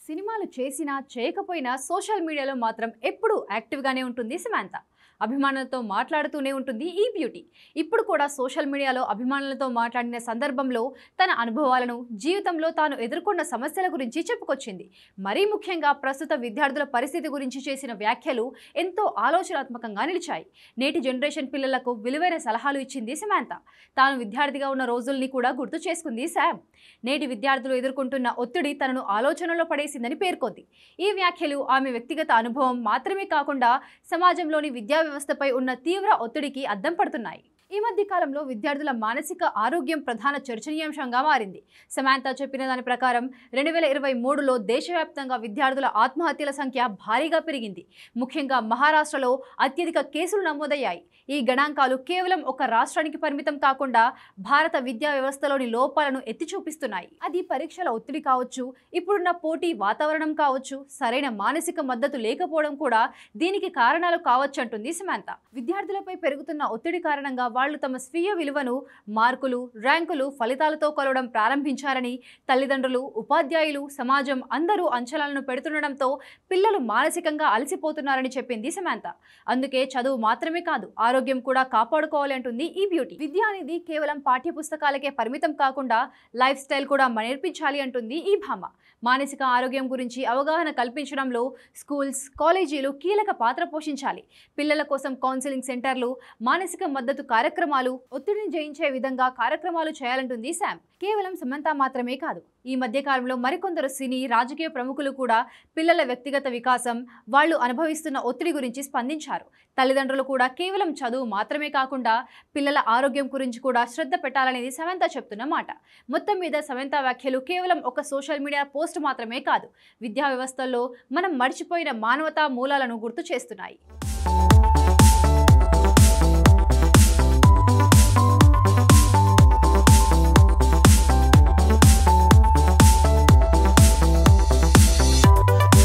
సినిమాలు చేసినా చేయకపోయినా సోషల్ మీడియాలో మాత్రం ఎప్పుడూ యాక్టివ్గానే ఉంటుంది సమంత. అభిమానులతో మాట్లాడుతూనే ఉంటుంది ఈ బ్యూటీ. ఇప్పుడు కూడా సోషల్ మీడియాలో అభిమానులతో మాట్లాడిన సందర్భంలో తన అనుభవాలను, జీవితంలో తాను ఎదుర్కొన్న సమస్యల గురించి చెప్పుకొచ్చింది. మరీ ముఖ్యంగా ప్రస్తుత విద్యార్థుల పరిస్థితి గురించి చేసిన వ్యాఖ్యలు ఎంతో ఆలోచనాత్మకంగా నిలిచాయి. నేటి జనరేషన్ పిల్లలకు విలువైన సలహాలు ఇచ్చింది సమంత. తాను విద్యార్థిగా ఉన్న రోజుల్ని కూడా గుర్తు చేసుకుంది శామ్. నేటి విద్యార్థులు ఎదుర్కొంటున్న ఒత్తిడి తనను ఆలోచనలో పడేసిందని పేర్కొంది. ఈ వ్యాఖ్యలు ఆమె వ్యక్తిగత అనుభవం మాత్రమే కాకుండా సమాజంలోని విద్యా వ్యవస్థపై ఉన్న తీవ్ర ఒత్తిడికి అద్దం పడుతున్నాయి. ఈ మధ్య కాలంలో విద్యార్థుల మానసిక ఆరోగ్యం ప్రధాన చర్చనీయాంశంగా మారింది. సమంత చెప్పిన దాని ప్రకారం 2023లో దేశవ్యాప్తంగా విద్యార్థుల ఆత్మహత్యల సంఖ్య భారీగా పెరిగింది. ముఖ్యంగా మహారాష్ట్రలో అత్యధిక కేసులు నమోదయ్యాయి. ఈ గణాంకాలు కేవలం ఒక రాష్ట్రానికి పరిమితం కాకుండా భారత విద్యా వ్యవస్థలోని లోపాలను ఎత్తి చూపిస్తున్నాయి. అది పరీక్షల ఒత్తిడి కావచ్చు, ఇప్పుడున్న పోటీ వాతావరణం కావచ్చు, సరైన మానసిక మద్దతు లేకపోవడం కూడా దీనికి కారణాలు కావచ్చంటుంది సమంత. విద్యార్థులపై పెరుగుతున్న ఒత్తిడి కారణంగా వాళ్ళు తమ స్వీయ విలువను మార్కులు, ర్యాంకులు, ఫలితాలతో కొలవడం ప్రారంభించారని, తల్లిదండ్రులు, ఉపాధ్యాయులు, సమాజం అందరూ అంచనాలను పెడుతుండడంతో పిల్లలు మానసికంగా అలసిపోతున్నారని చెప్పింది సమంత. అందుకే చదువు మాత్రమే కాదు, ఆరోగ్యం కూడా కాపాడుకోవాలి అంటుంది ఈ బ్యూటీ. విద్య అనేది కేవలం పాఠ్యపుస్తకాలకే పరిమితం కాకుండా లైఫ్ స్టైల్ కూడా నేర్పించాలి అంటుంది ఈ భామ. మానసిక ఆరోగ్యం గురించి అవగాహన కల్పించడంలో స్కూల్స్, కాలేజీలు కీలక పాత్ర పోషించాలి. పిల్లల కోసం కౌన్సిలింగ్ సెంటర్లు, మానసిక మద్దతు కార్యక్రమాలు, ఒత్తిడిని జయించే విధంగా కార్యక్రమాలు చేయాలంటుంది శామ్. కేవలం సమంత మాత్రమే కాదు, ఈ మధ్య కాలంలో మరికొందరు సినీ, రాజకీయ ప్రముఖులు కూడా పిల్లల వ్యక్తిగత వికాసం, వాళ్ళు అనుభవిస్తున్న ఒత్తిడి గురించి స్పందించారు. తల్లిదండ్రులు కూడా కేవలం చదువు మాత్రమే కాకుండా పిల్లల ఆరోగ్యం గురించి కూడా శ్రద్ధ పెట్టాలనేది సమంత చెప్తున్న మాట. మొత్తం మీద సమంత వ్యాఖ్యలు కేవలం ఒక సోషల్ మీడియా పోస్ట్ మాత్రమే కాదు, విద్యా వ్యవస్థల్లో మనం మర్చిపోయిన మానవతా మూలాలను గుర్తు చేస్తున్నాయి.